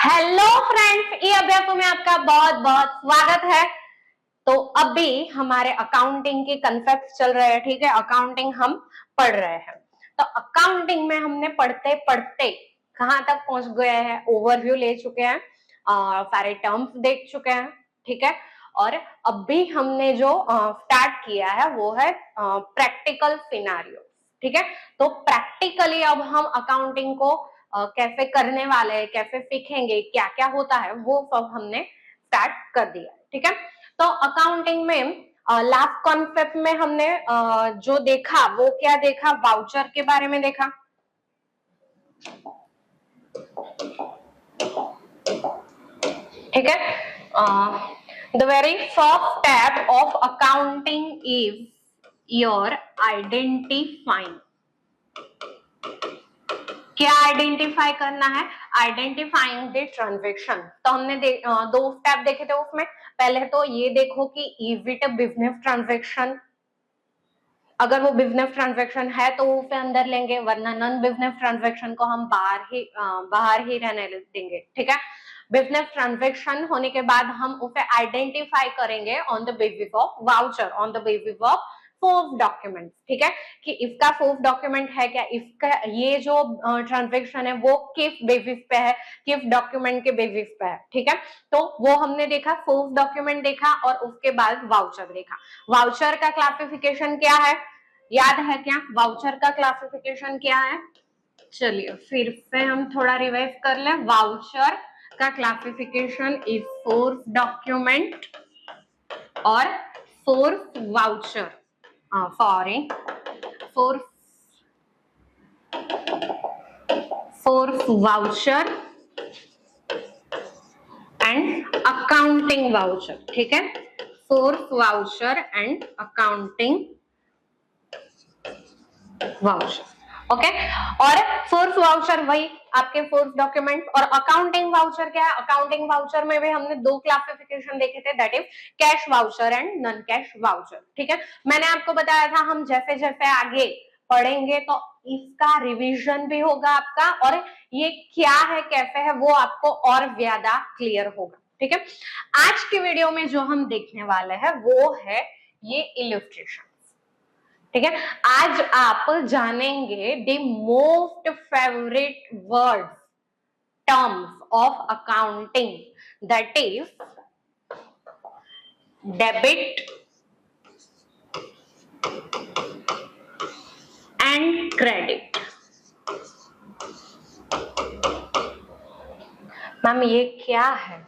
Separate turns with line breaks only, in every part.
Hello friends, ये अभ्यासों में आपका बहुत बहुत स्वागत है। तो अभी हमारे अकाउंटिंग के कंसेप्ट चल रहे हैं, ठीक है। अकाउंटिंग हम पढ़ रहे हैं। तो अकाउंटिंग में हमने पढ़ते पढ़ते कहां तक पहुंच गए हैं, ओवरव्यू ले चुके हैं, सारे टर्म्स देख चुके हैं, ठीक है। और अभी हमने जो स्टार्ट किया है वो है प्रैक्टिकल सिनारियो, ठीक है। तो प्रैक्टिकली अब हम अकाउंटिंग को कैसे करने वाले हैं, कैसे सीखेंगे, क्या क्या होता है, वो सब हमने स्टार्ट कर दिया, ठीक है। तो अकाउंटिंग में लास्ट कॉन्सेप्ट में हमने जो देखा वो क्या देखा, वाउचर के बारे में देखा, ठीक है। The very first step of accounting is your identifying. क्या आइडेंटिफाई करना है? Identifying the transaction. तो हमने दो स्टेप देखे थे उसमें। पहले तो ये देखो कि is it a business transaction. अगर वो बिजनेस ट्रांजेक्शन है तो उसे अंदर लेंगे, वरना नॉन बिजनेस ट्रांजेक्शन को हम बाहर ही रहने देंगे, ठीक है। बिजनेस ट्रांजेक्शन होने के बाद हम उसे आइडेंटिफाई करेंगे on the basis of voucher, on the basis of fourth document, ठीक है। कि इसका फोर्थ डॉक्यूमेंट है क्या, इसका ये जो ट्रांजेक्शन है वो किस बेसिस पे है, किस डॉक्यूमेंट के बेसिस पे है, ठीक है। तो वो हमने देखा, फोर्थ डॉक्यूमेंट देखा और उसके बाद वाउचर देखा। वाउचर का क्लासिफिकेशन क्या है, याद है क्या? वाउचर का क्लासिफिकेशन क्या है? चलिए फिर से हम थोड़ा रिवाइज कर लें। वाउचर का क्लासिफिकेशन इज फोर्थ डॉक्यूमेंट और fourth voucher, sorry, fourth voucher and accounting voucher, ठीक है। Fourth voucher and accounting voucher, okay. और फोर्थ वाउचर वही आपके फोर्थ डॉक्यूमेंट। और अकाउंटिंग वाउचर क्या है? अकाउंटिंग वाउचर में भी हमने दो क्लासिफिकेशन देखे थे, that is cash voucher and non cash voucher, ठीक है। मैंने आपको बताया था हम जैसे जैसे आगे पढ़ेंगे तो इसका रिवीजन भी होगा आपका, और ये क्या है कैसे है वो आपको और ज्यादा क्लियर होगा, ठीक है। आज की वीडियो में जो हम देखने वाले हैं वो है ये इलस्ट्रेशन, ठीक है। आज आप जानेंगे the most favourite word terms of accounting, that is debit and credit. Ma'am ये क्या है?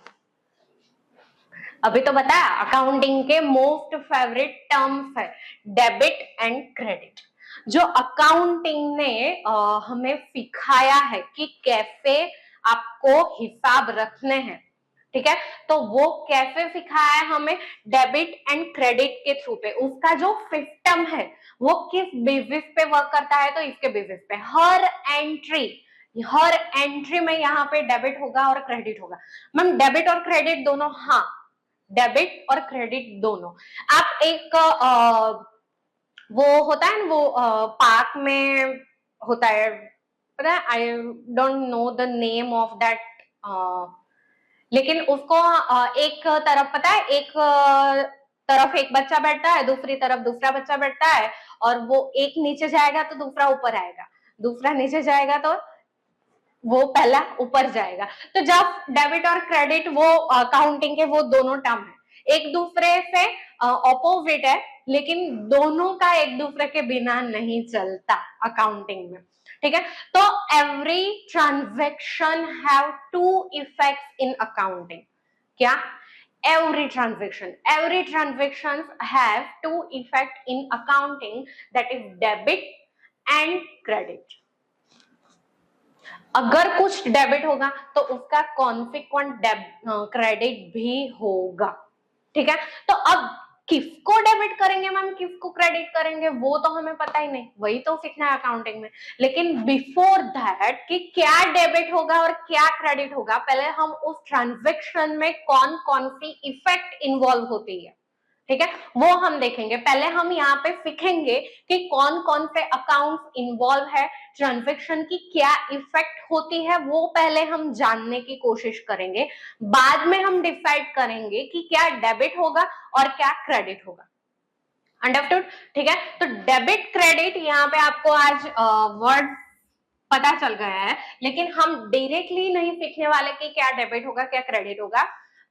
अभी तो बताया अकाउंटिंग के मोस्ट फेवरेट टर्म्स है डेबिट एंड क्रेडिट, जो अकाउंटिंग ने हमें सिखाया है कि कैसे आपको हिसाब रखने हैं, ठीक है। तो वो कैसे सिखाया है हमें? डेबिट एंड क्रेडिट के थ्रू पे। उसका जो सिस्टम है वो किस बेसिस पे वर्क करता है? तो इसके बेसिस पे हर एंट्री में यहाँ पे डेबिट होगा और क्रेडिट होगा। मैम डेबिट और क्रेडिट दोनों? हाँ, डेबिट और क्रेडिट दोनों। आप एक वो होता है ना, वो पार्क में होता है, पता है, I don't know the name of that, लेकिन उसको एक तरफ पता है, एक तरफ एक बच्चा बैठता है, दूसरी तरफ दूसरा बच्चा बैठता है, और वो एक नीचे जाएगा तो दूसरा ऊपर आएगा, दूसरा नीचे जाएगा तो वो पहला ऊपर जाएगा। तो जब डेबिट और क्रेडिट वो अकाउंटिंग के वो दोनों टर्म है, एक दूसरे से ऑपोजिट है, लेकिन दोनों का एक दूसरे के बिना नहीं चलता अकाउंटिंग में, ठीक है। तो every transaction have two effects in accounting. क्या? every transactions have two effect in accounting, that is debit and credit. अगर कुछ डेबिट होगा तो उसका कॉन्सिक्वेंट क्रेडिट भी होगा, ठीक है। तो अब किसको डेबिट करेंगे मैम, किसको क्रेडिट करेंगे, वो तो हमें पता ही नहीं, वही तो सीखना है अकाउंटिंग में। लेकिन बिफोर दैट कि क्या डेबिट होगा और क्या क्रेडिट होगा, पहले हम उस ट्रांजेक्शन में कौन कौन सी इफेक्ट इन्वॉल्व होती है ठीक है, वो हम देखेंगे। पहले हम यहाँ पे सीखेंगे कि कौन कौन से अकाउंट्स इन्वॉल्व है, ट्रांजैक्शन की क्या इफेक्ट होती है, वो पहले हम जानने की कोशिश करेंगे। बाद में हम डिसाइड करेंगे कि क्या डेबिट होगा और क्या क्रेडिट होगा। अंडरस्टूड? ठीक है, तो डेबिट क्रेडिट यहाँ पे आपको आज वर्ड पता चल गया है, लेकिन हम डायरेक्टली नहीं सीखने वाले कि क्या डेबिट होगा क्या क्रेडिट होगा।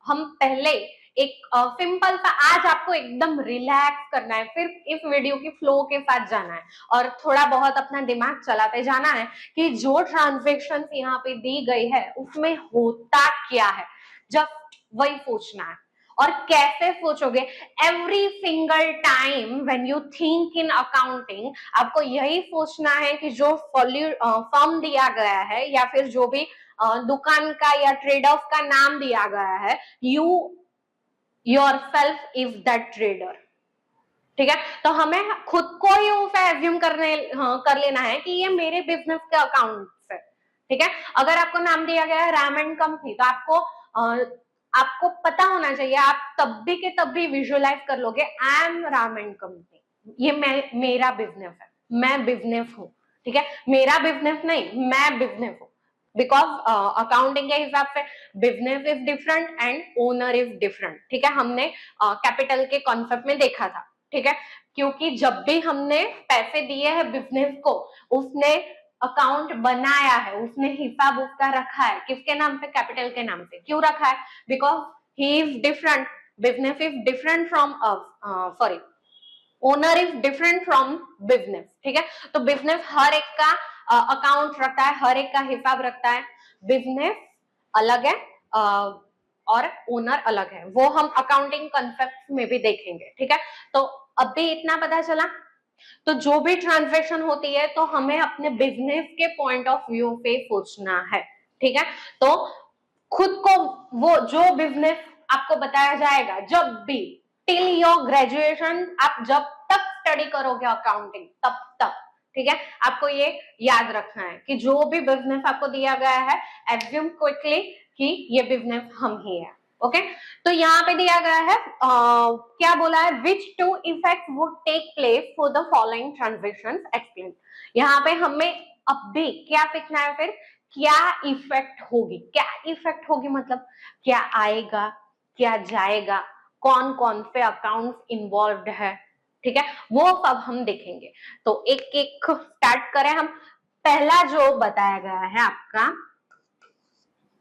हम पहले एक सिंपल सा, आज आपको एकदम रिलैक्स करना है, सिर्फ इस वीडियो की फ्लो के साथ जाना है और थोड़ा बहुत अपना दिमाग चलाते जाना है कि जो ट्रांजैक्शन यहाँ पे दी गई है उसमें होता क्या है, जस्ट वही पूछना है। और कैसे सोचोगे? Every single time when you think in accounting आपको यही सोचना है कि जो फॉर्म दिया गया है या फिर जो भी दुकान का या ट्रेडर्स का नाम दिया गया है, you yourself is that trader. ठीक है, तो हमें खुद को ही उसे एज्यूम कर लेना है कि ये मेरे बिजनेस के अकाउंट है। ठीक है, अगर आपको नाम दिया गया है राम एंड कंपनी, तो आपको पता होना चाहिए, आप तब भी के तब भी विजुअलाइज कर लोगे, I am Ram and company, ये मेरा बिजनेस है, मैं बिजनेस हूँ। ठीक है, मेरा बिजनेस नहीं, मैं बिजनेस हूँ। बिकॉज अकाउंटिंग के हिसाब से business is different and owner is different. ठीक है, हमने कैपिटल के कॉन्सेप्ट में देखा था। ठीक है, क्योंकि जब भी हमने पैसे दिए हैं बिजनेस को, उसने अकाउंट बनाया है, उसने हिसाब उसका रखा है, किसके नाम पे? कैपिटल के नाम पे। क्यों रखा है? Because he is different, business is different from sorry, owner is different from business. ठीक है, तो बिजनेस हर एक का अकाउंट रखता है, हर एक का हिसाब रखता है। बिजनेस अलग है और ओनर अलग है, वो हम अकाउंटिंग कॉन्सेप्ट में भी देखेंगे। ठीक है, तो अभी इतना पता चला। तो जो भी ट्रांजैक्शन होती है तो हमें अपने बिजनेस के पॉइंट ऑफ व्यू पे सोचना है। ठीक है, तो खुद को, वो जो बिजनेस आपको बताया जाएगा जब भी, टिल योर ग्रेजुएशन, आप जब तक स्टडी करोगे अकाउंटिंग तब तक, ठीक है, आपको ये याद रखना है कि जो भी बिजनेस आपको दिया गया है, एज्यूम क्विकली कि ये बिजनेस हम ही है। ओके, तो यहाँ पे दिया गया है क्या बोला है, which two effect would take place for the following transactions explain. यहाँ पे हमें अब भी क्या सीखना है, फिर क्या इफेक्ट होगी, क्या इफेक्ट होगी मतलब क्या आएगा, क्या जाएगा, कौन कौन से अकाउंट्स इन्वॉल्व्ड है। ठीक है, वो सब हम देखेंगे। तो एक एक स्टार्ट करें हम। पहला जो बताया गया है आपका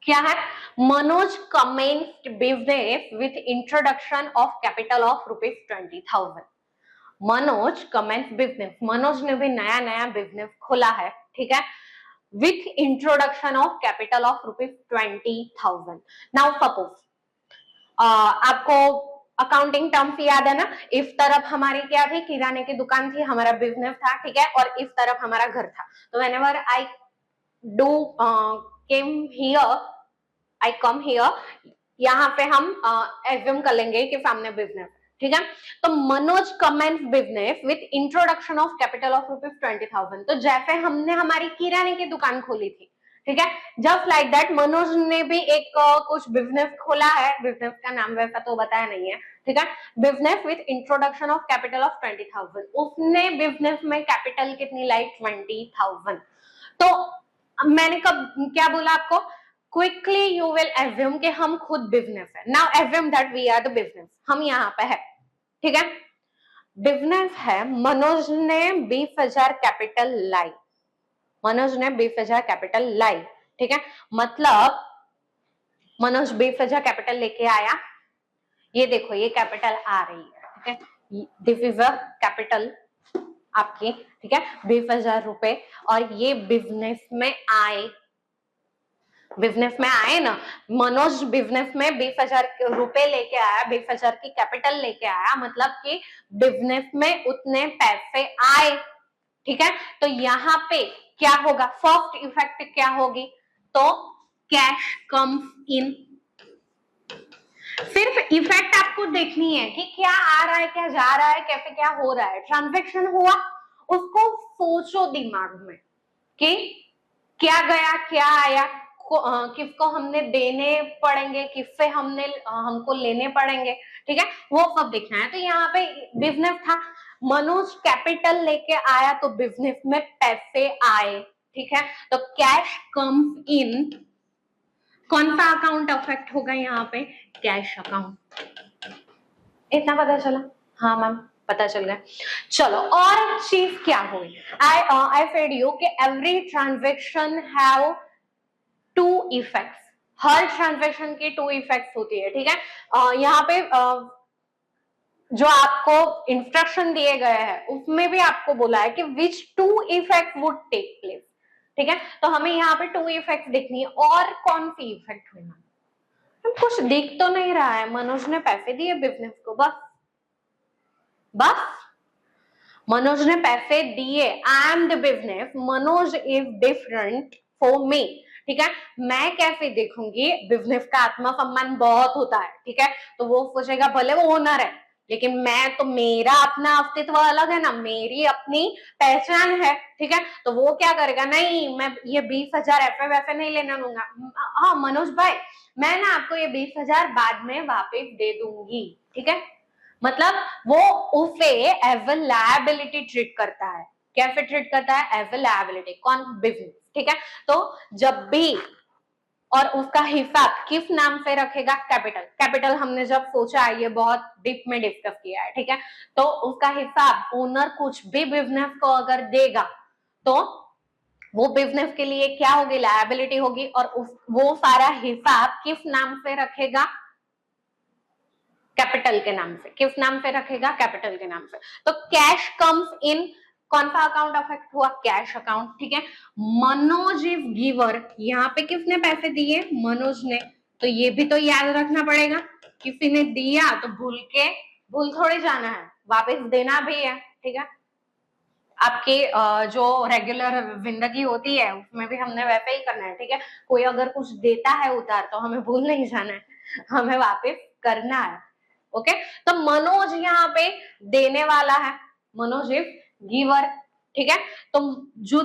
क्या है, Manoj commenced business with introduction of capital of ₹20,000। Manoj commence business, Manoj ने भी नया नया बिजनेस खोला है। ठीक है, with introduction of capital of ₹20,000। Now suppose आपको अकाउंटिंग टर्म्स याद है ना, इस तरफ हमारी क्या थी, किराने की दुकान थी, हमारा बिजनेस था। ठीक है, और इस तरफ हमारा घर था। तो whenever I do came here, I come here, यहाँ पे हम एज्यूम कर लेंगे कि सामने बिजनेस। ठीक है, तो Manoj commence business with introduction of capital of ₹20,000। तो जैसे हमने हमारी किराने की दुकान खोली थी, ठीक है, जस्ट लाइक दैट मनोज ने भी एक कुछ बिजनेस खोला है, बिजनेस का नाम वैसा तो बताया नहीं है। ठीक है, business with introduction of capital of 20,000, उसने बिजनेस में कैपिटल कितनी लाई? 20,000। तो मैंने कब क्या बोला आपको, क्विकली यू विल एज्यूम कि हम खुद बिजनेस है। Now assume that we are the business, हम यहाँ पे है। ठीक है, बिजनेस है, मनोज ने 20,000 कैपिटल लाई, मनोज ने 20,000 कैपिटल लाई। ठीक है, मतलब मनोज 20,000 कैपिटल लेके आया, ये देखो ये कैपिटल आ रही है। ठीक है, दिस इज अ कैपिटल आपकी। ठीक है, 20,000 रुपए, और ये बिजनेस में आए, बिजनेस में आए ना, मनोज बिजनेस में 20,000 रुपए लेके आया, 20,000 की कैपिटल लेके आया, मतलब कि बिजनेस में उतने पैसे आए। ठीक है, तो यहाँ पे क्या होगा, फर्स्ट इफेक्ट क्या होगी, तो कैश कम्स इन। सिर्फ इफेक्ट आपको देखनी है कि क्या आ रहा है, क्या जा रहा है, कैसे क्या हो रहा है, ट्रांजैक्शन हुआ, उसको सोचो दिमाग में कि क्या गया क्या आया, किसको हमने देने पड़ेंगे, किससे हमको लेने पड़ेंगे, ठीक है, वो सब देखना है। तो यहाँ पे बिजनेस था, मनोज कैपिटल लेके आया तो बिजनेस में पैसे आए, ठीक है। तो कैश कम्स इन, कौन सा अकाउंट अफेक्ट होगा यहाँ पे, कैश अकाउंट। इतना पता चला? हाँ मैम पता चल गया। चलो और चीज क्या हुई, आई सेड यू कि every transaction have two effects, हर ट्रांजेक्शन की टू इफेक्ट्स होती है, ठीक है। यहाँ पे जो आपको इंस्ट्रक्शन दिए गए हैं उसमें भी आपको बोला है कि which two effect would take place, ठीक है। तो हमें यहाँ पे टू इफेक्ट देखनी है, और कौन सी इफेक्ट हुई मैम, कुछ दिख तो नहीं रहा है, मनोज ने पैसे दिए बिजनेस को, बस मनोज ने पैसे दिए, I am the business, Manoj is different for me, ठीक है। मैं कैसे देखूंगी, बिजनेस का आत्मसम्मान बहुत होता है, ठीक है, तो वो सोचेगा भले वो ओनर है लेकिन मैं तो, मेरा अपना अस्तित्व अलग है ना, मेरी अपनी पहचान है, ठीक है। तो वो क्या करेगा, नहीं मैं ये 20,000 ऐसे वैसे नहीं लेने दूंगा, हाँ मनोज भाई मैं ना आपको ये 20,000 बाद में वापस दे दूंगी, ठीक है। मतलब वो उसे एज अ लायबिलिटी ट्रीट करता है, कैसे ट्रीट करता है, एज अ लायबिलिटी, कौन, बिजनेस, ठीक है। तो जब भी, और उसका हिसाब किस नाम से रखेगा, कैपिटल, कैपिटल हमने जब सोचा ये बहुत डीप में डिस्कस किया है, ठीक है। तो उसका हिसाब ओनर कुछ भी बिजनेस को अगर देगा तो वो बिजनेस के लिए क्या होगी, लायबिलिटी होगी, और वो सारा हिसाब किस नाम से रखेगा, कैपिटल के नाम से, किस नाम से रखेगा, कैपिटल के नाम से। तो कैश कम्स इन, कौन सा अकाउंट अफेक्ट हुआ, कैश अकाउंट, ठीक है। मनोज इज गिवर, यहाँ पे किसने पैसे दिए, मनोज ने, तो ये भी तो याद रखना पड़ेगा, किसी ने दिया तो भूल थोड़ी जाना है, वापस देना भी है, ठीक है। आपकी जो रेगुलर जिंदगी होती है उसमें भी हमने वैसे ही करना है, ठीक है। कोई अगर कुछ देता है उधार तो हमें भूल नहीं जाना है, हमें वापस करना है, ओके। तो मनोज यहाँ पे देने वाला है, मनोज इज गिवर, ठीक है। तो जो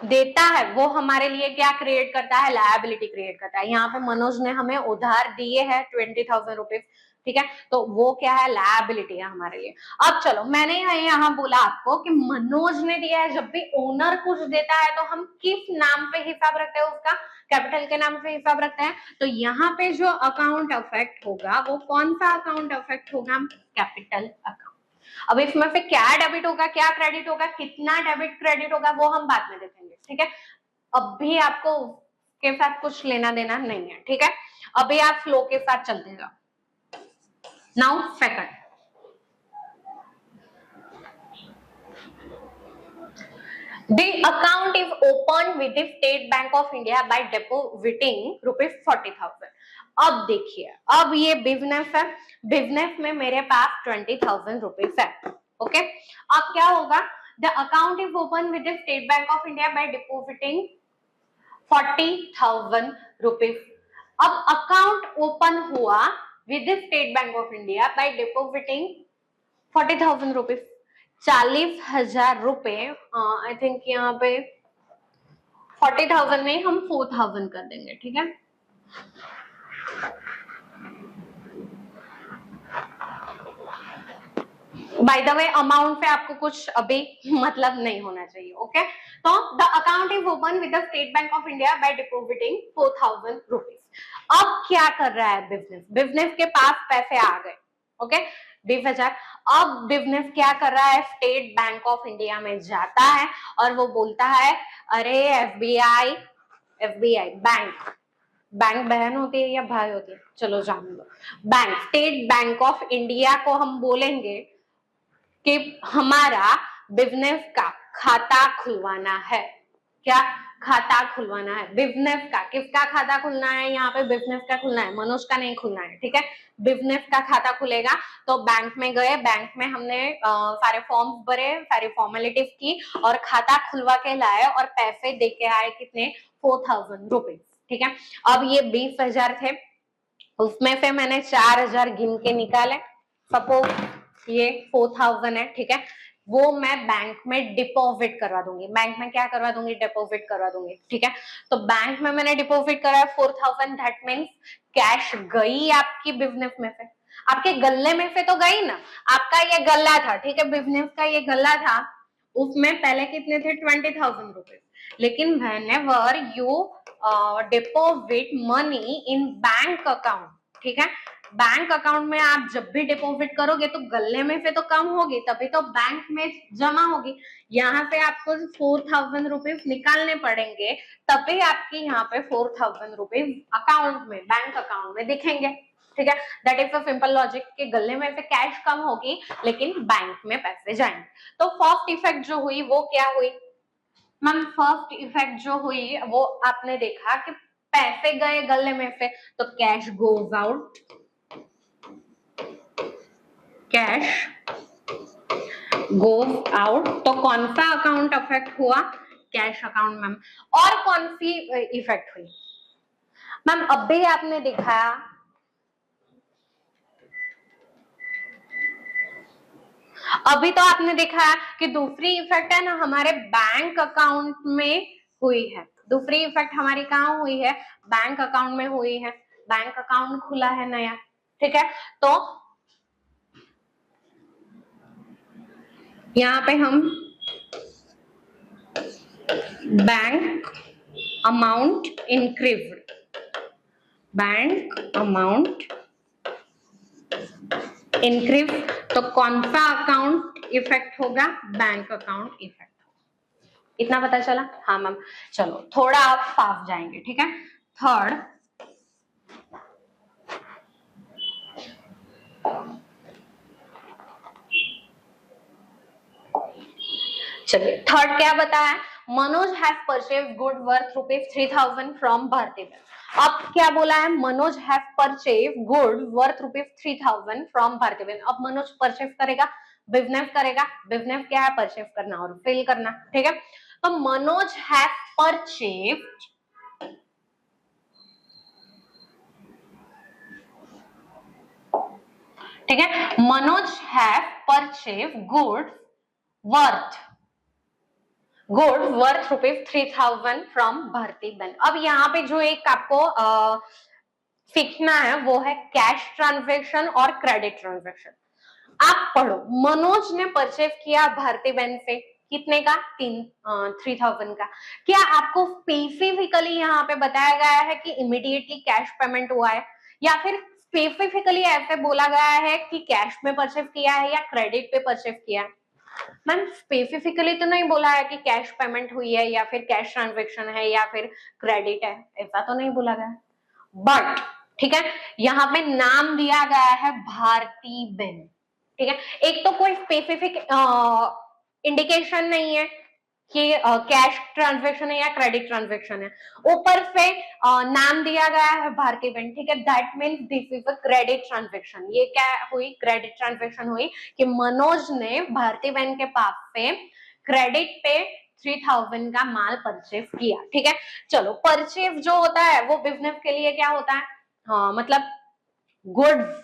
देता है वो हमारे लिए क्या क्रिएट करता है, लायबिलिटी क्रिएट करता है। यहाँ पे मनोज ने हमें उधार दिए हैं 20,000 रुपीज, ठीक है, तो वो क्या है, लायबिलिटी है हमारे लिए। अब चलो मैंने यहाँ बोला आपको कि मनोज ने दिया है, जब भी ओनर कुछ देता है तो हम किस नाम पे हिसाब रखते हैं, उसका कैपिटल के नाम से हिसाब रखते हैं। तो यहाँ पे जो अकाउंट अफेक्ट होगा वो कौन सा अकाउंट अफेक्ट होगा, कैपिटल अकाउंट। अब इसमें से क्या डेबिट होगा, क्या क्रेडिट होगा, कितना डेबिट क्रेडिट होगा, वो हम बाद में देखेंगे, ठीक है। अभी आपको के साथ कुछ लेना देना नहीं है, ठीक है। अभी आप फ्लो के साथ चलते जाओ। Now second, the account is opened with the State Bank of India by depositing ₹40,000। अब देखिए, अब ये बिजनेस है, बिजनेस में मेरे पास 20,000 रुपीज है, ओके। अब क्या होगा, the account is open with the state bank of India by depositing 40,000 rupees. अब अकाउंट ओपन हुआ with the state bank of India by depositing 40,000 rupees, 40,000 रुपए। आई थिंक यहाँ पे 40,000 नहीं, हम 4,000 कर देंगे, ठीक है। बाय द वे अमाउंट पे आपको कुछ अभी मतलब नहीं होना चाहिए, ओके। तो the account is open with the state bank of India by depositing 4,000 rupees. अब क्या कर रहा है बिजनेस, बिजनेस के पास पैसे आ गए, ओके, 20,000। अब बिजनेस क्या कर रहा है, स्टेट बैंक ऑफ इंडिया में जाता है और वो बोलता है, अरे एसबीआई बैंक, बैंक बहन होती है या भाई होती है, चलो जान दो, bank, state bank of India को हम बोलेंगे कि हमारा बिजनेस का खाता खुलवाना है। क्या खाता खुलवाना है, बिजनेस का, किसका खाता खुलना है, यहाँ पे बिजनेस का खुलना है, मनोज का नहीं खुलना है, ठीक है। बिजनेस का खाता खुलेगा तो बैंक में गए, बैंक में हमने सारे फॉर्म्स भरे, सारी फॉर्मेलिटीज की और खाता खुलवा के लाए और पैसे दे के आए, कितने, 4,000 रुपीज, ठीक है। अब ये 20,000 थे, उसमें से मैंने 4,000 गिन के निकाले, सपोज ये 4,000 है, ठीक है। वो मैं बैंक में डिपॉजिट करवा दूंगी। बैंक में क्या करवा दूंगी? डिपॉजिट करवा दूंगी। ठीक है, तो बैंक में मैंने डिपॉजिट कराया 4000, दैट मीन्स कैश गई आपकी बिजनेस में से, आपके गल्ले में से तो गई ना। आपका ये गल्ला था, ठीक है, बिजनेस का ये गल्ला था, उसमें पहले कितने थे? 20,000 रुपीज। लेकिन whenever you deposit money in bank account, ठीक है, बैंक अकाउंट में आप जब भी डिपॉजिट करोगे तो गल्ले में से तो कम होगी, तभी तो बैंक में जमा होगी। यहाँ पे आपको 4000 रुपीज निकालने पड़ेंगे, तभी आपके यहाँ पे 4000 रुपीज अकाउंट में, बैंक अकाउंट में दिखेंगे। ठीक है, that is a simple logic कि गले में से कैश कम होगी लेकिन बैंक में पैसे जाएंगे। तो फर्स्ट इफेक्ट जो हुई वो क्या हुई मैम? फर्स्ट इफेक्ट जो हुई वो आपने देखा कि पैसे गए गले में से, तो cash goes out, cash goes out. तो कौन सा अकाउंट अफेक्ट हुआ? Cash account ma'am. और कौन सी इफेक्ट हुई मैम? अभी आपने दिखाया, अभी तो आपने देखा कि दूसरी इफेक्ट है ना हमारे बैंक अकाउंट में हुई है। दूसरी इफेक्ट हमारी कहाँ हुई है? बैंक अकाउंट में हुई है। बैंक अकाउंट खुला है नया, ठीक है, तो यहाँ पे हम bank amount increased, bank amount increase, तो कौन सा अकाउंट इफेक्ट होगा? Bank account effect. इतना पता चला? हाँ मैम, चलो थोड़ा आप फास्ट जाएंगे, ठीक है। थर्ड, चलिए थर्ड क्या बताया? Manoj have purchase good worth ₹3000 from Bharti bank. अब क्या बोला है? Manoj have purchase good worth ₹3000 from Bharti bank. अब मनोज परचेज करेगा, बिजनेस करेगा। बिजनेस क्या है? परचेज करना और सेल करना, ठीक है। तो मनोज हैव परचेज, ठीक है, Manoj have purchase good worth ₹3000 from Bharti bank. अब यहाँ पे जो एक आपको सीखना है वो है कैश ट्रांजैक्शन और क्रेडिट ट्रांजैक्शन। आप पढ़ो, मनोज ने परचेज किया भारती बैंक से, कितने का? 3000 का। क्या आपको स्पेसिफिकली यहाँ पे बताया गया है कि इमीडिएटली कैश पेमेंट हुआ है, या फिर स्पेसिफिकली ऐसे बोला गया है कि कैश में परचेज किया है या क्रेडिट पे परचेज किया है? मैम स्पेसिफिकली तो नहीं बोला है कि कैश पेमेंट हुई है या फिर कैश ट्रांजैक्शन है या फिर क्रेडिट है, ऐसा तो नहीं बोला गया। बट ठीक है, यहाँ पे नाम दिया गया है भारती बैंक, ठीक है। एक तो कोई स्पेसिफिक इंडिकेशन नहीं है कि कैश ट्रांजैक्शन है या क्रेडिट ट्रांजैक्शन है, ऊपर से नाम दिया गया है भारतीय बैंक, ठीक है। That means this is a credit transaction. ये क्या हुई? क्रेडिट ट्रांजैक्शन हुई कि मनोज ने भारतीय बैंक के पास से क्रेडिट पे 3000 का माल परचेज किया, ठीक है। चलो, परचेज जो होता है वो बिजनेस के लिए क्या होता है? हाँ, मतलब गुड्स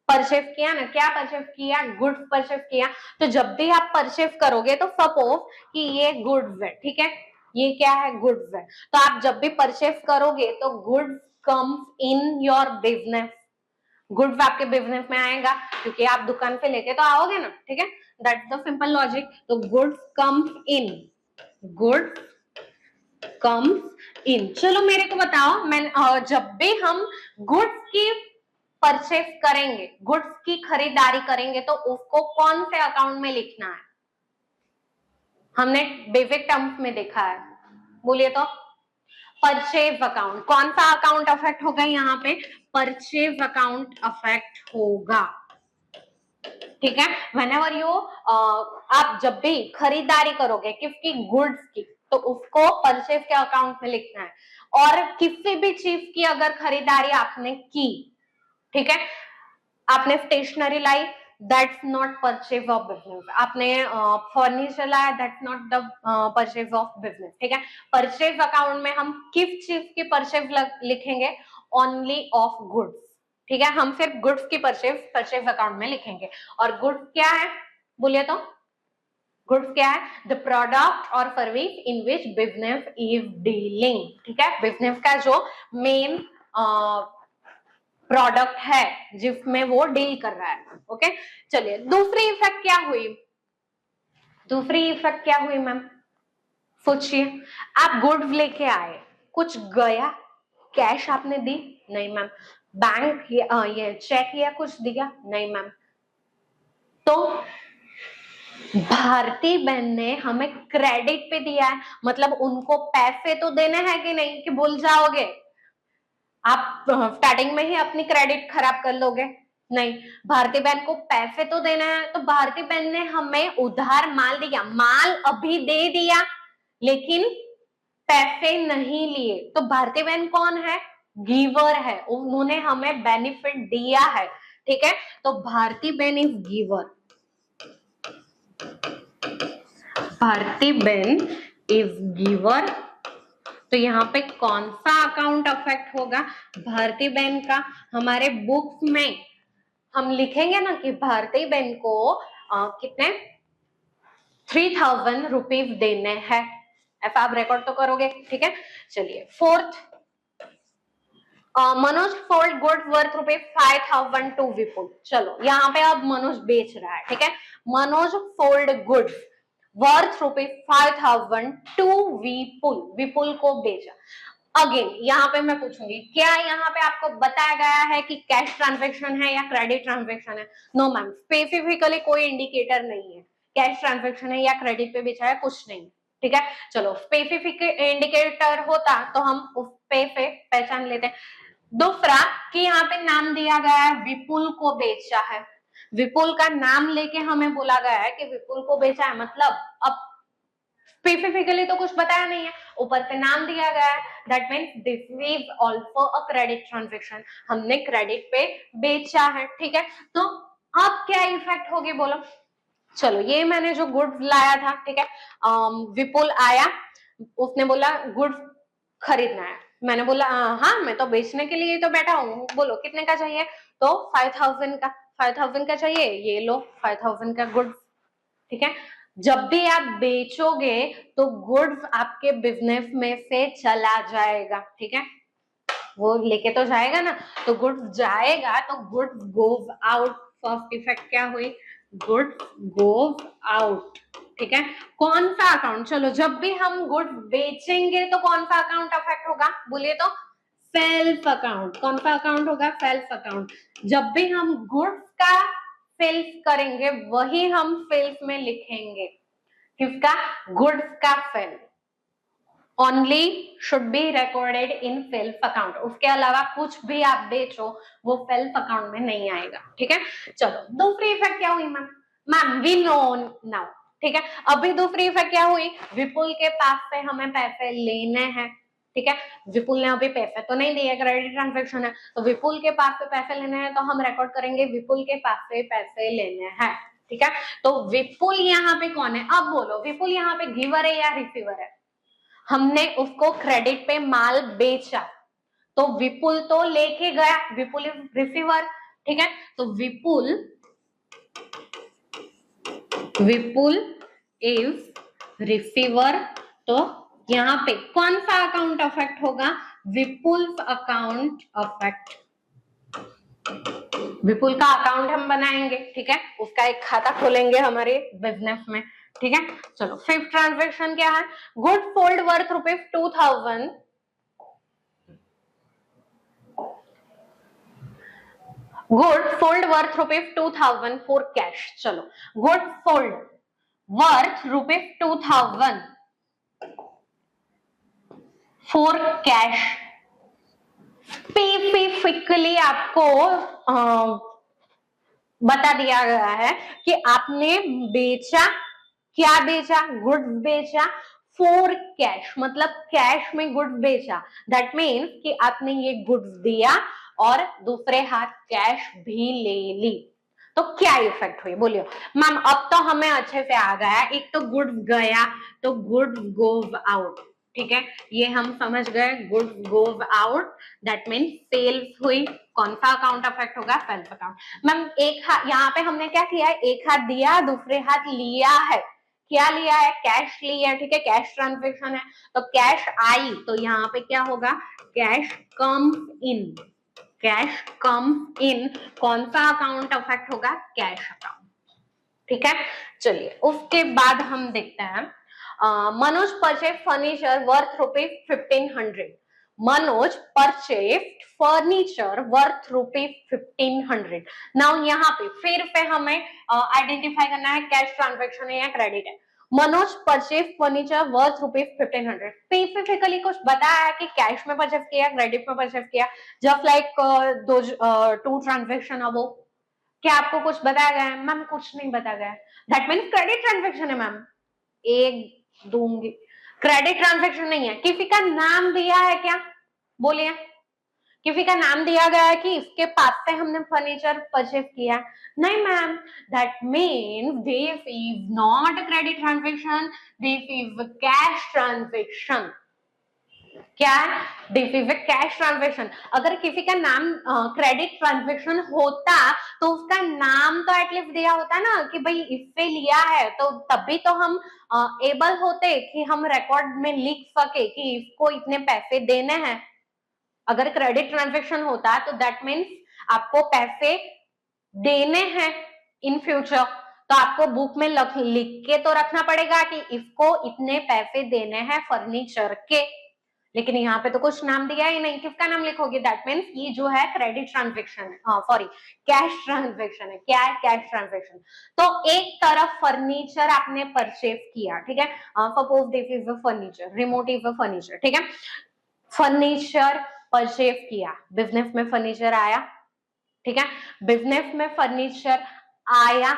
परचेज किया ना, क्या परचेज किया? गुड्स परचेज किया। तो जब भी आप परचेज करोगे तो सपोज कि ये गुड्स है, ठीक है, ये क्या है? गुड्स है। तो आप जब भी परचेज करोगे तो goods comes in your business, goods आपके बिजनेस में आएगा क्योंकि आप दुकान पे लेके तो आओगे ना, ठीक है। That's the simple logic. तो goods comes in, goods comes in. चलो मेरे को बताओ, मैं जब भी हम गुड्स की परचेज करेंगे, गुड्स की खरीदारी करेंगे, तो उसको कौन से अकाउंट में लिखना है? हमने बेसिक टर्म्स में देखा है, बोलिए तो। Purchase account. कौन सा अकाउंट अफेक्ट होगा यहाँ पे? परचेज अकाउंट अफेक्ट होगा, ठीक है। व्हेनेवर यू आप जब भी खरीदारी करोगे किसकी? गुड्स की, तो उसको परचेज के अकाउंट में लिखना है। और किसी भी चीज की अगर खरीदारी आपने की, ठीक है, आपने स्टेशनरी लाई, that's not purchase of business. आपने फर्नीचर लाया, that's not the purchase of business, ठीक है। परचेज अकाउंट में हम किस चीज की परचेज लिखेंगे? ओनली ऑफ गुड्स, ठीक है। हम सिर्फ गुड्स की परचेज अकाउंट में लिखेंगे। और गुड्स क्या है? बोलिए तो। गुड्स क्या है? द प्रोडक्ट और service in which business is dealing, ठीक है, बिजनेस का जो मेन प्रोडक्ट है जिसमें वो डील कर रहा है। ओके, चलिए दूसरी इफेक्ट क्या हुई? दूसरी इफेक्ट क्या हुई मैम? सोचिए, आप गुड्स लेके आए, कुछ गया, कैश आपने दी? नहीं मैम। बैंक ये चेक या कुछ दिया? नहीं मैम। तो भारती बहन ने हमें क्रेडिट पे दिया है, मतलब उनको पैसे तो देने हैं कि नहीं, कि भूल जाओगे आप स्टार्टिंग में ही अपनी क्रेडिट खराब कर लोगे? नहीं, भारती बहन को पैसे तो देना है, तो भारती बहन ने हमें उधार माल दिया, माल अभी दे दिया लेकिन पैसे नहीं लिए, तो भारती बहन कौन है? गिवर है, उन्होंने हमें बेनिफिट दिया है, ठीक है, तो भारती बहन इज गिवर, भारती बहन इज गिवर। तो यहाँ पे कौन सा अकाउंट अफेक्ट होगा? भारती बहन का। हमारे बुक्स में हम लिखेंगे ना कि भारती बहन को कितने 3000 रुपीज देने हैं, ऐसा आप रिकॉर्ड तो करोगे, ठीक है। चलिए fourth, Manoj sold goods worth rupees 5000 to Vipul. चलो यहाँ पे अब मनोज बेच रहा है, ठीक है, Manoj sold goods worth rupees 5000 to Vipul, Vipul को बेचा। अगेन यहाँ पे मैं पूछूंगी, क्या यहाँ पे आपको बताया गया है कि कैश ट्रांजैक्शन है या क्रेडिट ट्रांजैक्शन है? नो मैम, स्पेसिफिकली कोई इंडिकेटर नहीं है कैश ट्रांजैक्शन है या क्रेडिट पे बेचा है, कुछ नहीं, ठीक है। चलो स्पेसिफिक इंडिकेटर होता तो हम उस पे पहचान लेते हैं। दूसरा कि यहाँ पे नाम दिया गया है, विपुल को बेचा है, विपुल का नाम लेके हमें बोला गया है कि विपुल को बेचा है, मतलब अब स्पेसिफिकली तो कुछ बताया नहीं है, ऊपर से नाम दिया गया है, that means this is also a credit transaction, हमने क्रेडिट पे बेचा है, ठीक है। तो अब क्या इफेक्ट होगी बोलो? चलो ये मैंने जो गुड्स लाया था, ठीक है, विपुल आया, उसने बोला गुड्स खरीदना है, मैंने बोला हाँ मैं तो बेचने के लिए तो बैठा हूँ, बोलो कितने का चाहिए? तो 5000 का, 5000 का चाहिए, ये लो 5000 का गुड्स, ठीक है। जब भी आप बेचोगे तो गुड्स आपके बिजनेस में से चला जाएगा, ठीक है, वो लेके तो जाएगा ना, तो गुड्स जाएगा तो goods goes out, first effect क्या हुई? गुड्स गोज आउट, ठीक है। कौन सा अकाउंट? चलो जब भी हम गुड्स बेचेंगे तो कौन सा अकाउंट अफेक्ट होगा? बोलिए तो सेल्फ अकाउंट। कौन सा अकाउंट होगा? Self account. जब भी हम गुड्स का सेल्स करेंगे वही हम सेल्स में लिखेंगे, किसका? गुड्स का sale only should be recorded in self account, उसके अलावा कुछ भी आप बेचो वो सेल्फ अकाउंट में नहीं आएगा, ठीक है। चलो दूसरी इफेक्ट क्या हुई ma'am? Ma'am we know now, ठीक है। अभी दूसरी इफेक्ट क्या हुई? विपुल के पास से हमें पैसे लेने हैं, ठीक है, विपुल ने अभी पैसे तो नहीं दिए, क्रेडिट ट्रांजैक्शन है, तो विपुल के पास से पैसे लेने हैं तो हम रिकॉर्ड करेंगे विपुल के पास से पैसे लेने हैं, ठीक है। तो विपुल यहाँ पे कौन है? अब बोलो विपुल यहाँ पे गिवर है या रिसीवर है? हमने उसको क्रेडिट पे माल बेचा तो विपुल तो लेके गया, विपुल इज रिसीवर, ठीक है। तो विपुल इज रिसीवर, तो यहाँ पे कौन सा अकाउंट अफेक्ट होगा? विपुल अकाउंट अफेक्ट, विपुल का अकाउंट हम बनाएंगे, ठीक है, उसका एक खाता खोलेंगे हमारे बिजनेस में, ठीक है। चलो फिफ्थ ट्रांजैक्शन क्या है? Good sold worth rupees 2000, good sold worth rupees 2000 for cash. चलो good sold worth rupees 2000 for cash, specifically आपको बता दिया गया है कि आपने बेचा, क्या बेचा? गुड्स बेचा फॉर कैश, मतलब कैश में गुड्स बेचा, दैट मीन्स कि आपने ये गुड्स दिया और दूसरे हाथ कैश भी ले ली, तो क्या इफेक्ट हुई बोलियो? मैम अब तो हमें अच्छे से आ गया, एक तो गुड्स गया तो गुड्स गोज आउट, ठीक है, ये हम समझ गए, goods goes out that means sales हुई। कौन सा अकाउंट अफेक्ट होगा? Self account. मैम एक हाथ, यहाँ पे हमने क्या किया है? एक हाथ दिया दूसरे हाथ लिया है, क्या लिया है, कैश लिया है, ठीक है, कैश ट्रांजेक्शन है, तो कैश आई, तो यहाँ पे क्या होगा, cash comes in, cash comes in, कौन सा अकाउंट अफेक्ट होगा, कैश अकाउंट, ठीक है। चलिए उसके बाद हम देखते हैं Manoj purchase furniture worth ₹1500, Manoj purchase furniture worth ₹1500। Now यहाँ पे फिर पे हमें आइडेंटिफाई करना है कैश ट्रांजेक्शन है या क्रेडिट है। Manoj purchase furniture worth ₹1500, specifically कुछ बताया है कि कैश में परचेज किया, क्रेडिट में परचेज किया, जस्ट लाइक टू ट्रांजेक्शन अबो, क्या आपको कुछ बताया गया है, मैम कुछ नहीं बताया गया है, दैट मीन्स क्रेडिट ट्रांजेक्शन है मैम, एक दूंगी, क्रेडिट ट्रांजेक्शन नहीं है। किसी का नाम दिया है क्या, बोलिए, किसी का नाम दिया गया है कि इसके पास से हमने फर्नीचर परचेज किया, नहीं ma'am, that means this is not a credit transaction, this is cash transaction. क्या है, this is a cash transaction. अगर किसी का नाम क्रेडिट ट्रांजेक्शन होता तो उसका नाम तो एटलीस्ट दिया होता ना कि भाई इससे लिया है, तो तभी तो हम एबल होते कि हम रिकॉर्ड में लिख सके कि इसको इतने पैसे देने हैं। अगर क्रेडिट ट्रांजेक्शन होता तो दैट मीन्स आपको पैसे देने हैं इन फ्यूचर, तो आपको बुक में लिख के तो रखना पड़ेगा कि इसको इतने पैसे देने हैं फर्नीचर के, लेकिन यहाँ पे तो कुछ नाम दिया ही नहीं, किसका नाम लिखोगे, दैट मीन्स ये जो है क्रेडिट ट्रांजेक्शन है, सॉरी कैश ट्रांजेक्शन है। क्या है, कैश ट्रांजेक्शन। तो एक तरफ फर्नीचर आपने परचेज किया, ठीक है, suppose this is a furniture, remote is a furniture, ठीक है, फर्नीचर परचेज किया, बिजनेस में फर्नीचर आया, ठीक है, बिजनेस में फर्नीचर आया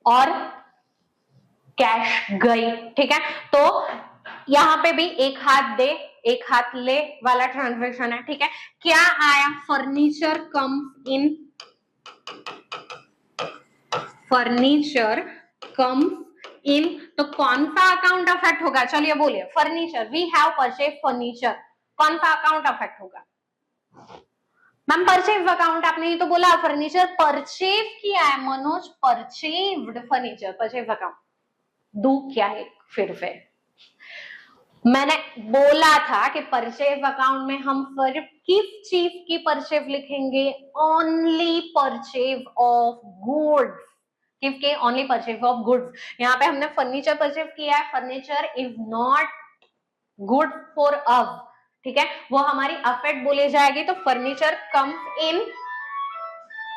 और कैश गई, ठीक है, तो यहाँ पे भी एक हाथ दे एक हाथ ले वाला ट्रांजेक्शन है, ठीक है। क्या आया, furniture comes in, furniture comes in, तो कौन सा अकाउंट अफेक्ट होगा, चलिए बोलिए, furniture, we have purchase furniture, कौन सा अकाउंट अफेक्ट होगा, मैम परचेज अकाउंट, आपने ये तो बोला फर्नीचर परचेज किया है, Manoj purchased furniture, purchase account, to क्या है, फिर से मैंने बोला था कि परचेज अकाउंट में हम सिर्फ किस चीज की परचेज लिखेंगे, ओनली परचेज ऑफ गुड्स, किसके, ओनली परचेज ऑफ गुड्स। यहाँ पे हमने फर्नीचर परचेज किया है, furniture is not good for us, ठीक है, वो हमारी अफेक्ट बोली जाएगी, तो फर्नीचर कम्स इन,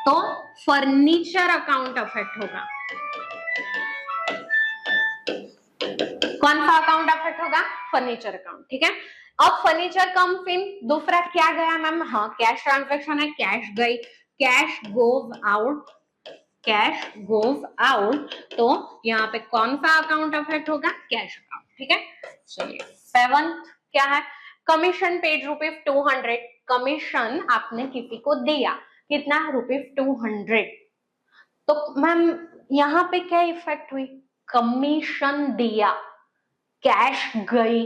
तो फर्नीचर अकाउंट अफेक्ट होगा, कौन सा अकाउंट अफेक्ट होगा, फर्नीचर अकाउंट, ठीक है। अब फर्नीचर कम्स इन, दूसरा क्या गया मैम, हाँ कैश ट्रांजेक्शन है, कैश गई, cash goes out, cash goes out, तो यहाँ पे कौन सा अकाउंट अफेक्ट होगा, कैश अकाउंट, ठीक है। चलिए 7th क्या है, कमीशन पेड ₹200, कमीशन आपने किसी को दिया, कितना, ₹200, तो मैम यहाँ पे क्या इफेक्ट हुई, कमीशन दिया, कैश गई,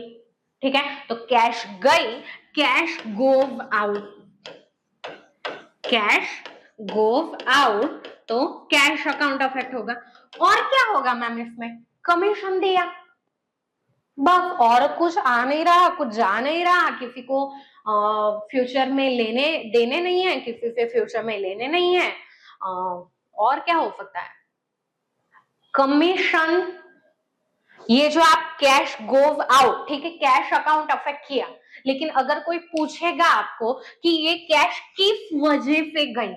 ठीक है, तो कैश गई, cash gov out, cash gov out, तो कैश अकाउंट अफेक्ट होगा। और क्या होगा मैम इसमें, कमीशन दिया, बस, और कुछ आ नहीं रहा, कुछ जा नहीं रहा, किसी को फ्यूचर में लेने देने नहीं है, किसी से फ्यूचर में लेने नहीं है, और क्या हो सकता है, कमीशन, ये जो आप कैश गोव आउट, ठीक है, कैश अकाउंट अफेक्ट किया, लेकिन अगर कोई पूछेगा आपको कि ये कैश किस वजह से गई,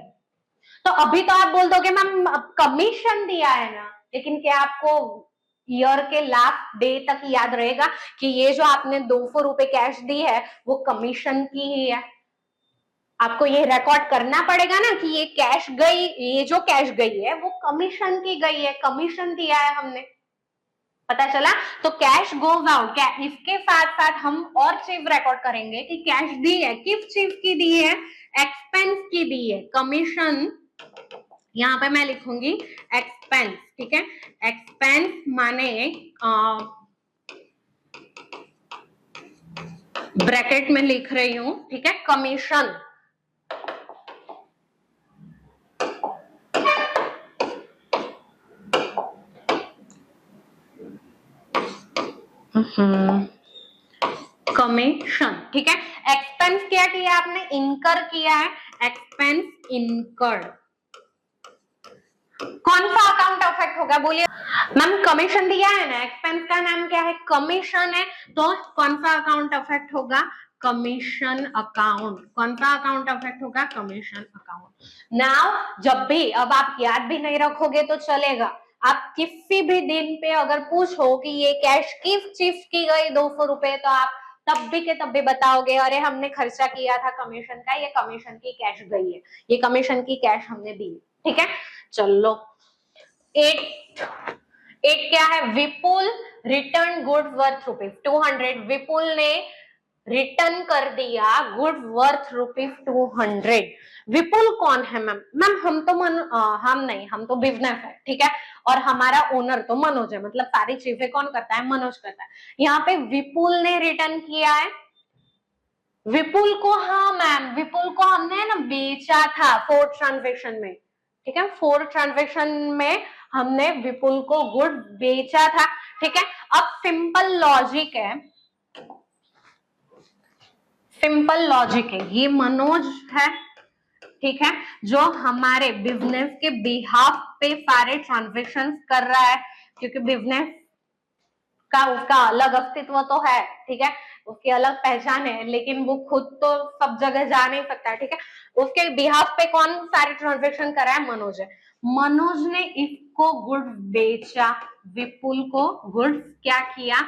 तो अभी तो आप बोल दोगे मैम कमीशन दिया है ना, लेकिन क्या आपको ईयर के लास्ट डे तक याद रहेगा कि ये जो आपने ₹200 कैश दी है वो कमीशन की ही है, आपको ये रिकॉर्ड करना पड़ेगा ना कि ये कैश गई, ये जो कैश गई है वो कमीशन की गई है, कमीशन दिया है हमने, पता चला। तो कैश गोज आउट, इसके साथ साथ हम और चीज रिकॉर्ड करेंगे कि कैश दी है, किस चीज की दी है, एक्सपेंस की दी है, कमीशन, यहाँ पे मैं लिखूंगी एक्सपेंस, ठीक है, एक्सपेंस माने ब्रैकेट में लिख रही हूं, ठीक है, कमीशन, कमीशन, ठीक है। एक्सपेंस क्या किया आपने, इनकर किया है, एक्सपेंस इनकर्ड। कौन सा अकाउंट अफेक्ट होगा बोलिए मैम, कमीशन दिया है ना, एक्सपेंस का नाम क्या है, कमीशन है, तो कौन सा अकाउंट अफेक्ट होगा, कमीशन अकाउंट। कौन सा अकाउंट अफेक्ट होगा, कमीशन अकाउंट। नाउ जब भी, अब आप याद भी नहीं रखोगे तो चलेगा, आप किसी भी दिन पे अगर पूछो कि ये कैश किस चीज की गई 200 रुपए, तो आप तब भी के तब भी बताओगे अरे हमने खर्चा किया था कमीशन का, ये कमीशन की कैश गई है, ये कमीशन की कैश हमने दी, ठीक है। चलो 8 क्या है, विपुल रिटर्न गुड वर्थ ₹200। विपुल ने रिटर्न कर दिया गुड वर्थ ₹200। विपुल कौन है मैम, मैम हम तो हम नहीं, हम तो बिजनेस है, ठीक है, और हमारा ओनर तो मनोज है, मतलब सारी चीजें कौन करता है, मनोज करता है। यहाँ पे विपुल ने रिटर्न किया है, विपुल को, हाँ मैम विपुल को हमने ना बेचा था 4th ट्रांजेक्शन में, ठीक है, 4th ट्रांजेक्शन में हमने विपुल को गुड बेचा था, ठीक है। अब सिंपल लॉजिक है, सिंपल लॉजिक है, ये मनोज है, ठीक है, जो हमारे बिजनेस के बिहाफ पे सारे ट्रांजेक्शन कर रहा है, क्योंकि बिजनेस का उसका अलग अस्तित्व तो है, ठीक है, उसकी अलग पहचान है, लेकिन वो खुद तो सब जगह जा नहीं सकता है, ठीक है। उसके बिहाफ पे कौन सारे ट्रांजेक्शन कर रहा है, मनोज है। मनोज ने इसको गुड बेचा, विपुल को गुड क्या किया,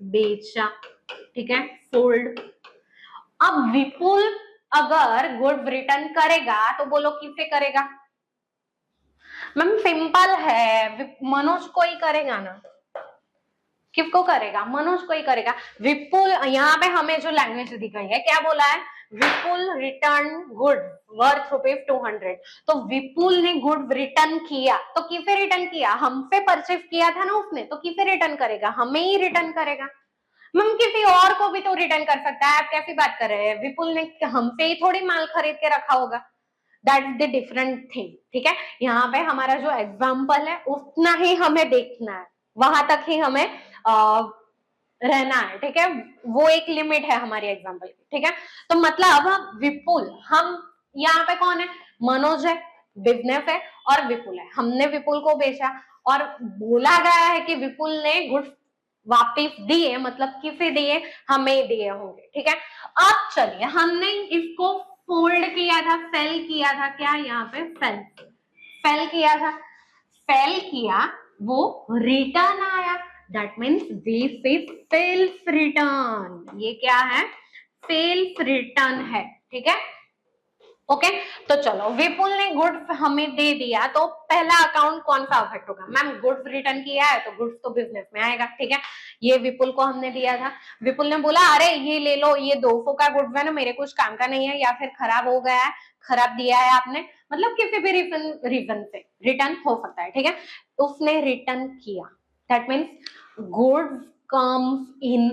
बेचा, ठीक है, सोल्ड। अब विपुल अगर गुड रिटर्न करेगा तो बोलो किसे करेगा, मैम सिंपल है, मनोज को ही करेगा ना, किसको करेगा, मनोज को ही करेगा। विपुल, यहाँ पे हमें जो लैंग्वेज दी गई है क्या बोला है, विपुल रिटर्न गुड वर्थ ₹200। तो विपुल ने गुड रिटर्न किया, तो किसे रिटर्न किया, हमसे परचेज किया था ना उसने, तो किसे रिटर्न करेगा, हमें ही रिटर्न करेगा। मैम किसी और को भी तो रिटर्न कर सकता है, आप कैसी बात कर रहे हैं, विपुल ने हमसे ही थोड़ी माल खरीद के रखा होगा, that is the different thing, ठीक है। यहाँ पे हमारा जो एग्जाम्पल है उतना ही हमें देखना है, वहां तक ही हमें रहना है, ठीक है, वो एक लिमिट है हमारी एग्जाम्पल की, ठीक है। तो मतलब विपुल, हम यहाँ पे कौन है, मनोज है, बिजनेस है, और विपुल है, हमने विपुल को बेचा, और बोला गया है कि विपुल ने गुड्स वापिस दिए, मतलब किसे दिए, हमें दिए होंगे, ठीक है। अब चलिए, हमने इसको फोल्ड किया था, सेल किया था, क्या यहाँ पे सेल किया था, सेल किया, वो रिटर्न आया, that means this is self return, ये क्या है, सेल्फ रिटर्न है, ठीक है। ओके, तो चलो विपुल ने गुड्स हमें दे दिया, तो पहला अकाउंट कौन सा अफेक्ट होगा, मैम गुड्स रिटर्न किया है तो गुड्स तो बिजनेस में आएगा, ठीक है। ये विपुल को हमने दिया था, विपुल ने बोला अरे ये ले लो, ये 200 का गुड्स है ना, मेरे कुछ काम का नहीं है, या फिर खराब हो गया है, खराब दिया है आपने, मतलब किसी भी रीजन से रिटर्न हो सकता है, ठीक है। उसने रिटर्न किया, दैट मीन्स गुड्स कम्स इन,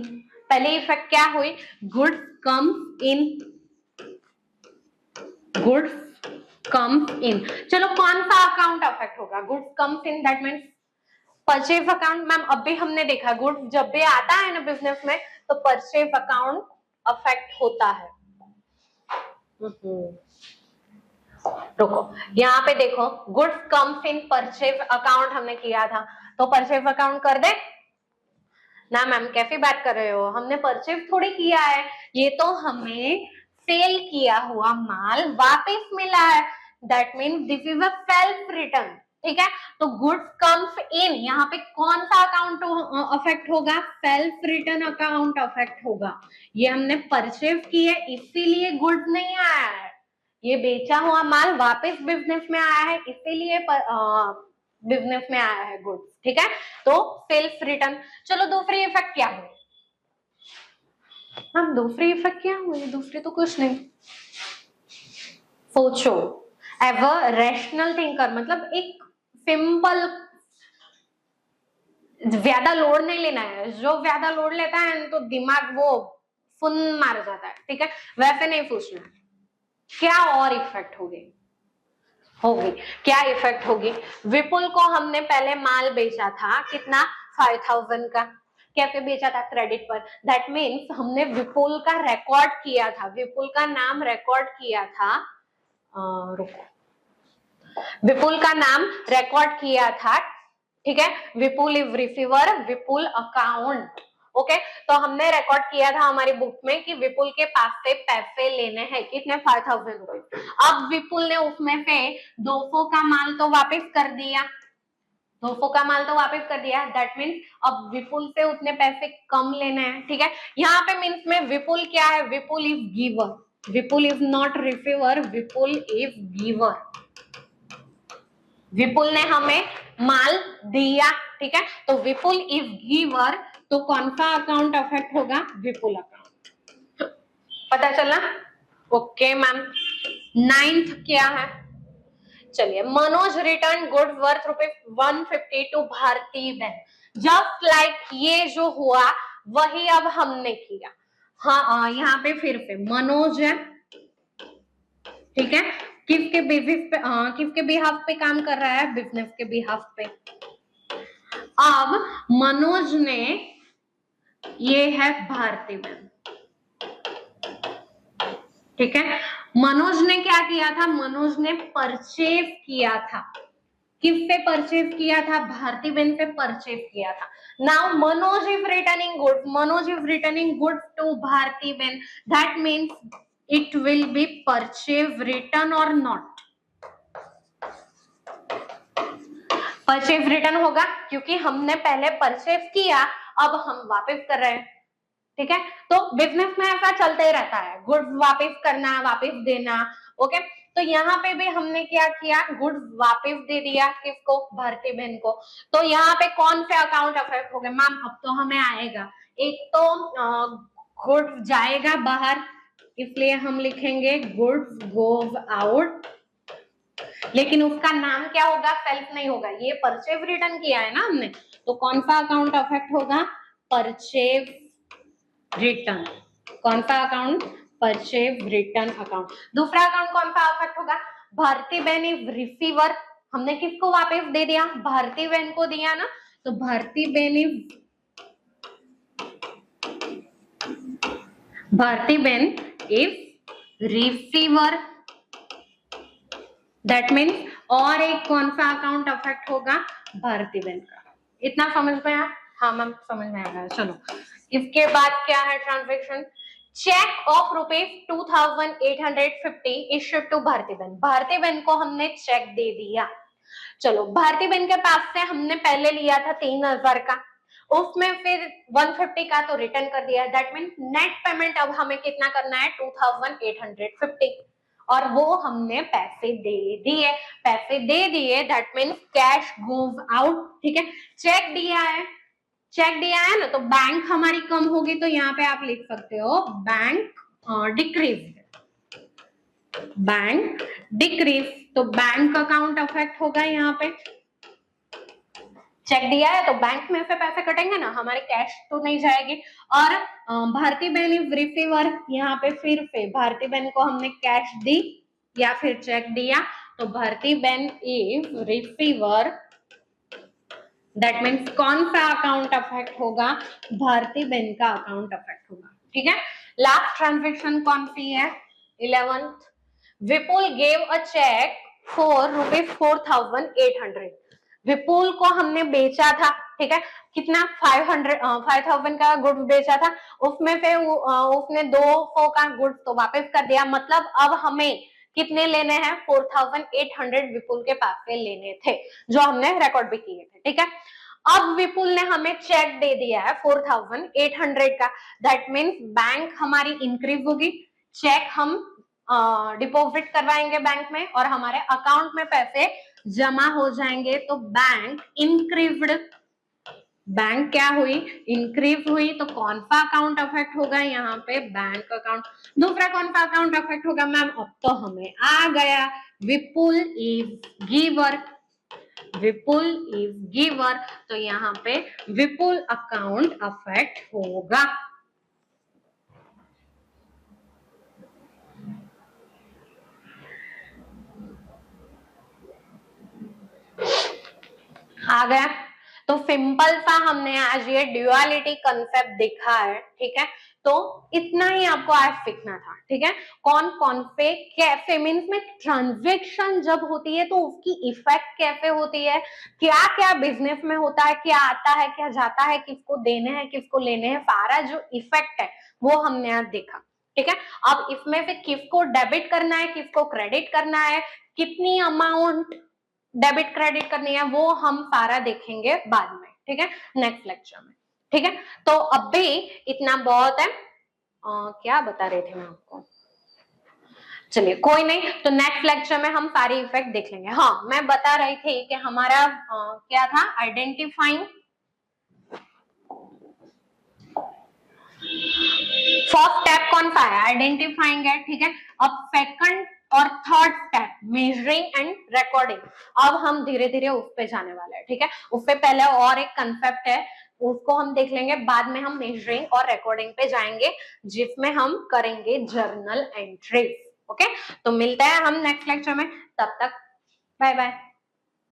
पहले इफेक्ट क्या हुई, goods comes in, goods comes in. चलो कौन सा अकाउंट अफेक्ट होगा, goods comes in, that means purchase account. Ma'am अभी हमने देखा गुड्स जब भी आता है ना बिजनेस में, तो परचेज अकाउंट अफेक्ट होता है। रुको, यहाँ पे देखो, goods comes in purchase account हमने किया था, तो परचेज अकाउंट कर दे ना, मैम कैसी बात कर रहे हो, हमने परचेज थोड़ी किया है, ये तो हमें सेल किया हुआ माल वापस मिला है, that means this is a self return, ठीक है। तो गुड्स कम्स इन, यहाँ पे कौन सा अकाउंट अफेक्ट होगा, सेल्फ रिटर्न अकाउंट अफेक्ट होगा। ये हमने परचेज की है इसीलिए गुड्स नहीं आया है, ये बेचा हुआ माल वापस बिजनेस में आया है इसीलिए बिजनेस में आया है गुड्स, ठीक है। तो सेल्फ रिटर्न। चलो दूसरी इफेक्ट क्या हुई, हम दूसरी इफेक्ट क्या हुई, दूसरी तो कुछ नहीं, सोचो, एवर रैशनल थिंकर, मतलब एक सिंपल, ज्यादा लोड नहीं लेना है, जो ज्यादा लोड लेता है तो दिमाग वो फुन मार जाता है, ठीक है, वैसे नहीं सोचना है। क्या और इफेक्ट होगी, क्या इफेक्ट होगी, विपुल को हमने पहले माल बेचा था कितना, 5000 का, कैसे बेचा था, क्रेडिट पर। दैट मीन्स हमने विपुल का रिकॉर्ड किया था, विपुल का नाम रिकॉर्ड किया था, रुको, विपुल का नाम रिकॉर्ड किया था, ठीक है। Vipul is receiver, Vipul account, okay. तो हमने रिकॉर्ड किया था हमारी बुक में कि विपुल के पास से पैसे लेने हैं, कितने, 5000 रुपए। अब विपुल ने उसमें से 200 का माल तो वापस कर दिया, 200 का माल तो वापस कर दिया। दैट मीन्स अब विपुल से उतने पैसे कम लेने हैं, ठीक है। यहाँ पे मीन्स में विपुल क्या है, Vipul is giver, Vipul is not receiver, Vipul is giver. Vipul ने हमें माल दिया, ठीक है। तो विपुल इज गिवर, तो कौन सा अकाउंट अफेक्ट होगा, विपुल अकाउंट। पता चला, ओके मैम। 9th क्या है, चलिए, Manoj return goods worth ₹150 to Bharti बहन। जस्ट लाइक ये जो हुआ वही अब हमने किया। हाँ, यहाँ पे फिर से मनोज है, ठीक है, किसके बेसिस पे, किसके बिहाफ पे काम कर रहा है, बिजनेस के बिहाफ पे। अब मनोज ने, ये है भारती बहन, ठीक है। मनोज ने क्या किया था, मनोज ने परचेज किया था, किससे परचेज किया था, भारती बहन से परचेज किया था। Now Manoj is returning goods, Manoj is returning goods to Bharti बहन, that means it will be purchase return or not, purchase return होगा क्योंकि हमने पहले परचेज किया, अब हम वापस कर रहे हैं, ठीक है। तो बिजनेस में ऐसा चलते ही रहता है, गुड्स वापस करना, वापस देना, ओके। तो यहाँ पे भी हमने क्या किया, गुड्स वापस दे दिया, किसको, भारती बहन को। तो यहाँ पे कौन से अकाउंट अफेक्ट हो गए मैम, अब तो हमें आएगा, एक तो गुड्स जाएगा बाहर, इसलिए हम लिखेंगे गुड्स गोज आउट, लेकिन उसका नाम क्या होगा, सेल्फ नहीं होगा, ये परचेज रिटर्न किया है ना हमने, तो कौन सा अकाउंट अफेक्ट होगा, परचेज रिटर्न। कौन सा अकाउंट, परचेज रिटर्न अकाउंट। दूसरा अकाउंट कौन सा अफेक्ट होगा, भारती बहन इज रिसीवर, हमने किसको वापस दे दिया, भारती बहन को दिया ना, तो भारती बहन इज रिसीवर, दैट मीन्स और एक कौन सा अकाउंट अफेक्ट होगा, भारती बहन का। इतना समझ में आया, हाँ मैम समझ में आ गया। चलो इसके बाद क्या है, transaction, cheque of ₹2850 issued to Bharti बहन, भारती बहन को हमने चेक दे दिया। चलो, भारती बहन के पास से हमने पहले लिया था 3000 का, उसमें फिर 150 का तो रिटर्न कर दिया, दैट मीन्स नेट पेमेंट अब हमें कितना करना है, 2850, और वो हमने पैसे दे दिए, पैसे दे दिए, that means cash goes out, ठीक है। चेक दिया है, चेक दिया है ना, तो बैंक हमारी कम होगी, तो यहाँ पे आप लिख सकते हो बैंक डिक्रीज, बैंक डिक्रीज, तो बैंक अकाउंट अफेक्ट होगा यहाँ पे। चेक दिया है तो बैंक में से पैसे कटेंगे ना, हमारे कैश तो नहीं जाएगी। और भारती बहन इज रिसीवर, यहाँ पे फिर से भारती बहन को हमने कैश दी या फिर चेक दिया, तो भारती बहन इज रिसीवर, दैट मीन्स कौन सा अकाउंट अफेक्ट होगा, भारती बहन का अकाउंट अफेक्ट होगा, ठीक है। लास्ट ट्रांजेक्शन कौन सी है, 11th, Vipul gave a cheque for ₹4800, Vipul को हमने बेचा था, ठीक है, कितना, 5000 का गुड्स बेचा था, उसमें से उसने 200 का गुड्स तो वापस कर दिया, मतलब अब हमें कितने लेने हैं, 4800 विपुल के पास से लेने थे, जो हमने रिकॉर्ड भी किए थे, ठीक है। अब विपुल ने हमें चेक दे दिया है 4800 का, दैट मीन्स बैंक हमारी इंक्रीज होगी, चेक हम डिपॉजिट करवाएंगे बैंक में और हमारे अकाउंट में पैसे जमा हो जाएंगे, तो बैंक इंक्रीज्ड, बैंक क्या हुई, इंक्रीज हुई, तो कौन सा अकाउंट अफेक्ट होगा यहाँ पे, बैंक अकाउंट। दूसरा कौन सा अकाउंट अफेक्ट होगा मैम, अब तो हमें आ गया, Vipul is giver, Vipul is giver, तो यहाँ पे विपुल अकाउंट अफेक्ट होगा। आ गया। तो सिंपल सा हमने आज ये ड्युअलिटी कंसेप्ट देखा है, ठीक है। तो इतना ही आपको आज सीखना था, ठीक है। कौन कौन पे कैसे मीन्स में ट्रांजेक्शन जब होती है तो उसकी इफेक्ट कैसे होती है, क्या क्या बिजनेस में होता है, क्या आता है क्या जाता है, किसको देने हैं किसको लेने हैं, सारा जो इफेक्ट है वो हमने आज देखा, ठीक है। अब इसमें से किसको डेबिट करना है किसको क्रेडिट करना है, कितनी अमाउंट डेबिट क्रेडिट करनी है, वो हम सारा देखेंगे बाद में, ठीक है, नेक्स्ट लेक्चर में, ठीक है। तो अभी इतना बहुत है। क्या बता रहे थे मैं आपको, चलिए कोई नहीं, तो नेक्स्ट लेक्चर में हम सारी इफेक्ट देख लेंगे। हाँ, मैं बता रही थी कि हमारा क्या था, आइडेंटिफाइंग फर्स्ट स्टेप कौन सा है, आइडेंटिफाइंग है, ठीक है। अब सेकंड और third step measuring and recording, अब हम धीरे धीरे उस पे जाने वाले हैं, ठीक है। उससे पहले और एक कंसेप्ट है उसको हम देख लेंगे, बाद में हम मेजरिंग और रिकॉर्डिंग पे जाएंगे जिसमें हम करेंगे जर्नल एंट्रीज, ओके। तो मिलते हैं हम नेक्स्ट लेक्चर में, तब तक बाय बाय।